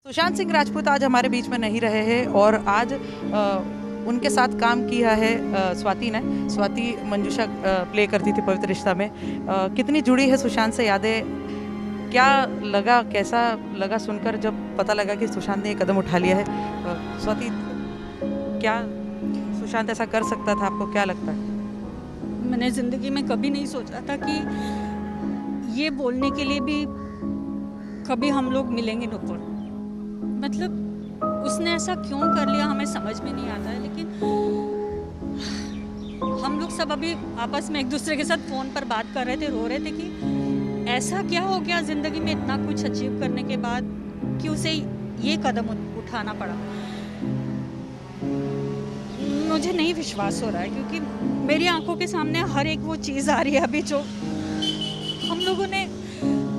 सुशांत सिंह राजपूत आज हमारे बीच में नहीं रहे हैं और आज उनके साथ काम किया है स्वाति ने। स्वाति मंजूषा प्ले करती थी पवित्र रिश्ता में। कितनी जुड़ी है सुशांत से यादें, क्या लगा, कैसा लगा सुनकर जब पता लगा कि सुशांत ने ये कदम उठा लिया है? स्वाति, क्या सुशांत ऐसा कर सकता था, आपको क्या लगता है? मैंने ज़िंदगी में कभी नहीं सोचा था कि ये बोलने के लिए भी कभी हम लोग मिलेंगे नुपुर। मतलब उसने ऐसा क्यों कर लिया हमें समझ में नहीं आता है, लेकिन हम लोग सब अभी आपस में एक दूसरे के साथ फ़ोन पर बात कर रहे थे, रो रहे थे कि ऐसा क्या हो गया ज़िंदगी में इतना कुछ अचीव करने के बाद कि उसे ये कदम उठाना पड़ा। मुझे नहीं विश्वास हो रहा है क्योंकि मेरी आंखों के सामने हर एक वो चीज़ आ रही है अभी जो हम लोगों ने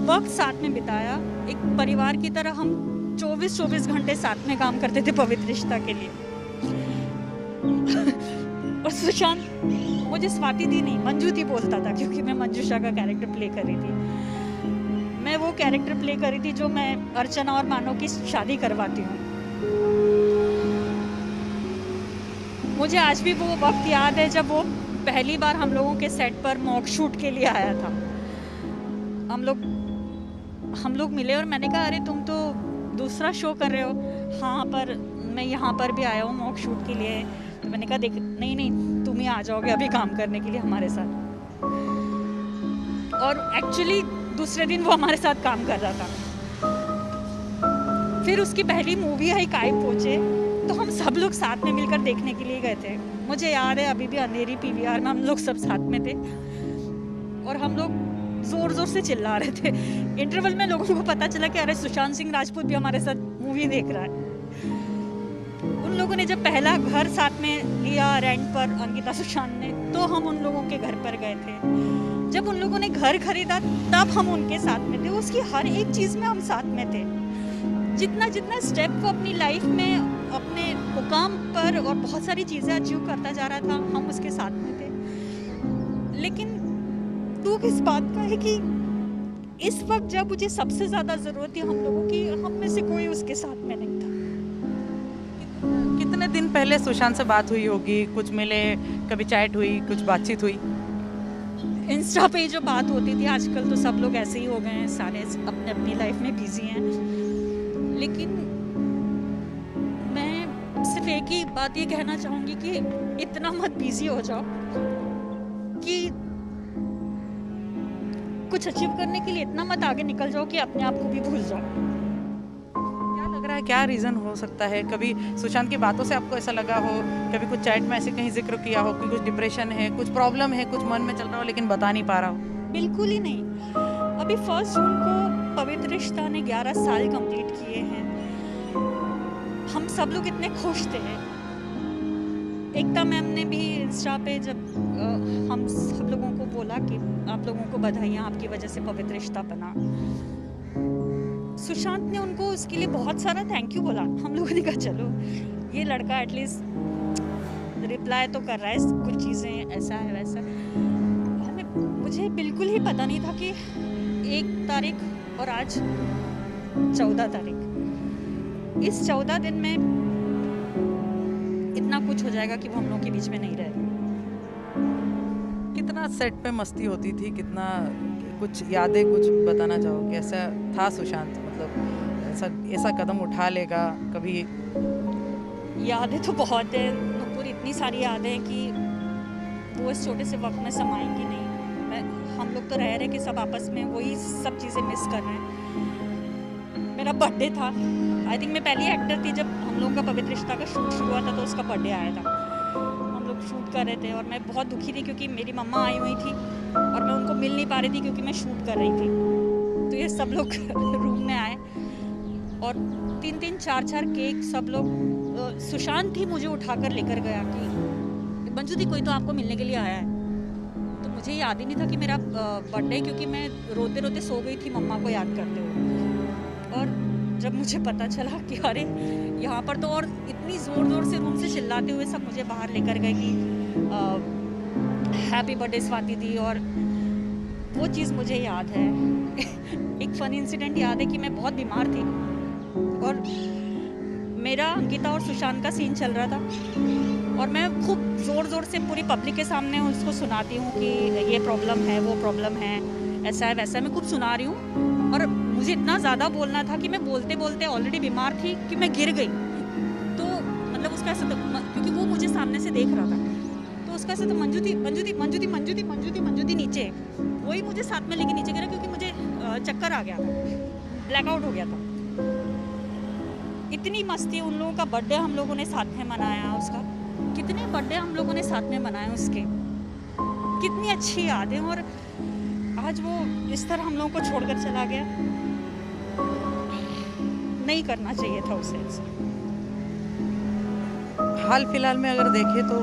वक्त साथ में बिताया। एक परिवार की तरह हम 24 घंटे साथ में काम करते थे पवित्र रिश्ता के लिए। और सुशांत मुझे स्वाति दी नहीं, मंजू थी बोलता था, क्योंकि मैं मंजूषा का कैरेक्टर प्ले कर रही थी। मैं वो कैरेक्टर प्ले कर रही थी जो मैं अर्चना और मानव की शादी करवाती हूँ। मुझे आज भी वो वक्त याद है जब वो पहली बार हम लोगों के सेट पर मॉक शूट के लिए आया था। हम लोग मिले और मैंने कहा अरे तुम तो दूसरा शो कर रहे हो। हाँ, पर मैं यहाँ पर भी आया हूँ मॉक शूट के लिए। तो मैंने कहा देख, नहीं तुम ही आ जाओगे अभी काम करने के लिए हमारे साथ। और एक्चुअली दूसरे दिन वो हमारे साथ काम कर रहा था। फिर उसकी पहली मूवी आई काय पोचे, तो हम सब लोग साथ में मिलकर देखने के लिए गए थे। मुझे याद है अभी भी अंधेरी पीवीआर में हम लोग सब साथ में थे और हम लोग जोर जोर से चिल्ला रहे थे। इंटरवल में लोगों को पता चला कि अरे सुशांत सिंह राजपूत भी हमारे साथ मूवी देख रहा है। उन लोगों ने जब पहला घर साथ में लिया रेंट पर, अंकिता सुशांत ने, तो हम उन लोगों के घर पर गए थे। जब उन लोगों ने घर खरीदा तब हम उनके साथ में थे। उसकी हर एक चीज़ में हम साथ में थे। जितना जितना स्टेप वो अपनी लाइफ में अपने मुकाम पर और बहुत सारी चीज़ें अचीव करता जा रहा था, हम उसके साथ में थे। लेकिन दुख इस बात का है कि इस वक्त जब मुझे सबसे ज़्यादा ज़रूरत थी हम लोगों की, हम में से कोई उसके साथ में नहीं था। कितने दिन पहले सुशांत से बात हुई होगी? कुछ मिले, कभी चैट हुई, कुछ बातचीत हुई? इंस्टा पे जो बात होती थी, आजकल तो सब लोग ऐसे ही हो गए हैं, सारे अपने अपनी लाइफ में बिजी हैं। लेकिन मैं सिर्फ एक ही बात ये कहना चाहूँगी कि इतना मत बिजी हो जाओ कि कुछ अचीव करने के लिए इतना मत आगे निकल जाओ कि अपने आप को भी भूल जाओ। क्या लग रहा है, क्या रीज़न हो सकता है? कभी सुशांत की बातों से आपको ऐसा लगा हो, कभी कुछ चैट में ऐसे कहीं जिक्र किया हो कि कुछ डिप्रेशन है, कुछ प्रॉब्लम है, कुछ मन में चल रहा हो लेकिन बता नहीं पा रहा हो? बिल्कुल ही नहीं। अभी 1 जून को पवित्र रिश्ता ने 11 साल कंप्लीट किए हैं। हम सब लोग इतने खुश थे। एकता मैम ने भी इंस्टा पे जब हम सब लोगों को बोला कि आप लोगों को बधाइयाँ, आपकी वजह से पवित्र रिश्ता बना। सुशांत ने उनको उसके लिए बहुत सारा थैंक यू बोला। हम लोगों ने कहा चलो ये लड़का एटलीस्ट रिप्लाई तो कर रहा है, कुछ चीज़ें ऐसा है वैसा। मुझे बिल्कुल ही पता नहीं था कि 1 तारीख और आज 14 तारीख, इस 14 दिन में इतना कुछ हो जाएगा कि वो हम लोगों के बीच में नहीं रहेगा। कितना सेट पे मस्ती होती थी, कितना, कुछ यादें कुछ बताना चाहोगे? ऐसा था सुशांत, मतलब ऐसा कदम उठा लेगा कभी? यादें तो बहुत है नुपुर, इतनी सारी यादें हैं कि वो इस छोटे से वक्त में समाएंगी नहीं। हम लोग तो रह रहे कि सब आपस में वही सब चीज़ें मिस कर रहे हैं। मेरा बर्थडे था, आई थिंक मैं पहली एक्टर थी जब हम लोगों का पवित्र रिश्ता का शूट शुरू हुआ था, तो उसका बर्थडे आया था। हम लोग शूट कर रहे थे और मैं बहुत दुखी थी क्योंकि मेरी मम्मा आई हुई थी और मैं उनको मिल नहीं पा रही थी क्योंकि मैं शूट कर रही थी। तो ये सब लोग रूम में आए और 3-3 4-4 केक सब लोग, सुशांत ही मुझे उठाकर लेकर गया कि मंजू दी कोई तो आपको मिलने के लिए आया है। तो मुझे याद ही नहीं था कि मेरा बर्थडे, क्योंकि मैं रोते रोते सो गई थी मम्मा को याद करते हुए। और जब मुझे पता चला कि अरे यहाँ पर तो, और इतनी ज़ोर ज़ोर से रूम से चिल्लाते हुए सब मुझे बाहर लेकर गए कि हैप्पी बर्थडे स्वाति दी। और वो चीज़ मुझे याद है। एक फ़नी इंसिडेंट याद है कि मैं बहुत बीमार थी और मेरा अंकिता और सुशांत का सीन चल रहा था और मैं खूब ज़ोर ज़ोर से पूरी पब्लिक के सामने उसको सुनाती हूँ कि ये प्रॉब्लम है, वो प्रॉब्लम है, ऐसा है वैसा है, मैं खूब सुना रही हूँ। और मुझे इतना ज़्यादा बोलना था कि मैं बोलते बोलते ऑलरेडी बीमार थी कि मैं गिर गई। तो मतलब उसका ऐसा क्योंकि वो मुझे सामने से देख रहा था, तो उसका ऐसा तो मंजूती नीचे, वही मुझे साथ में लेके नीचे गिरा क्योंकि मुझे चक्कर आ गया था, ब्लैकआउट हो गया था। इतनी मस्ती, उन लोगों का बर्थडे हम लोगों ने साथ में मनाया, उसका कितने बर्थडे हम लोगों ने साथ में मनाए उसके, कितनी अच्छी यादें। और आज वो इस तरह हम लोगों को छोड़कर चला गया, नहीं करना चाहिए था उसे ऐसा। हाल फिलहाल में अगर देखें तो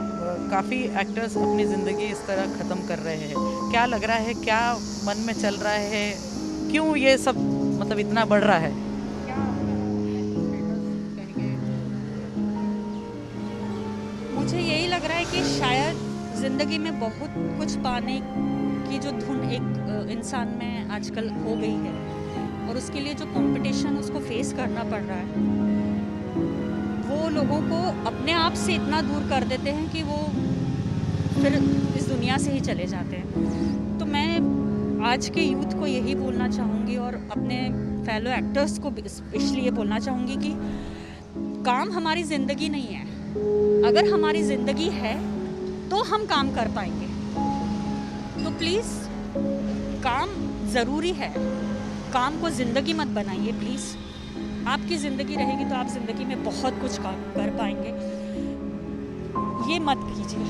काफ़ी एक्टर्स अपनी ज़िंदगी इस तरह ख़त्म कर रहे हैं। क्या लग रहा है, क्या मन में चल रहा है, क्यों ये सब मतलब इतना बढ़ रहा है? मुझे यही लग रहा है कि शायद ज़िंदगी में बहुत कुछ पाने की जो धुन एक इंसान में आजकल हो गई है और उसके लिए जो कंपटीशन उसको फेस करना पड़ रहा है, वो लोगों को अपने आप से इतना दूर कर देते हैं कि वो फिर इस दुनिया से ही चले जाते हैं। तो मैं आज के यूथ को यही बोलना चाहूँगी और अपने फेलो एक्टर्स को स्पेशली ये बोलना चाहूँगी कि काम हमारी ज़िंदगी नहीं है। अगर हमारी ज़िंदगी है तो हम काम कर पाएंगे, तो प्लीज़ काम ज़रूरी है, काम को ज़िंदगी मत बनाइए प्लीज़। आपकी ज़िंदगी रहेगी तो आप ज़िंदगी में बहुत कुछ काम कर पाएंगे, ये मत कीजिए,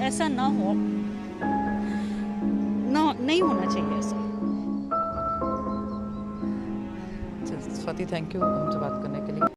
ऐसा ना हो, ना नहीं होना चाहिए ऐसा। स्वाति, थैंक यू हमसे बात करने के लिए।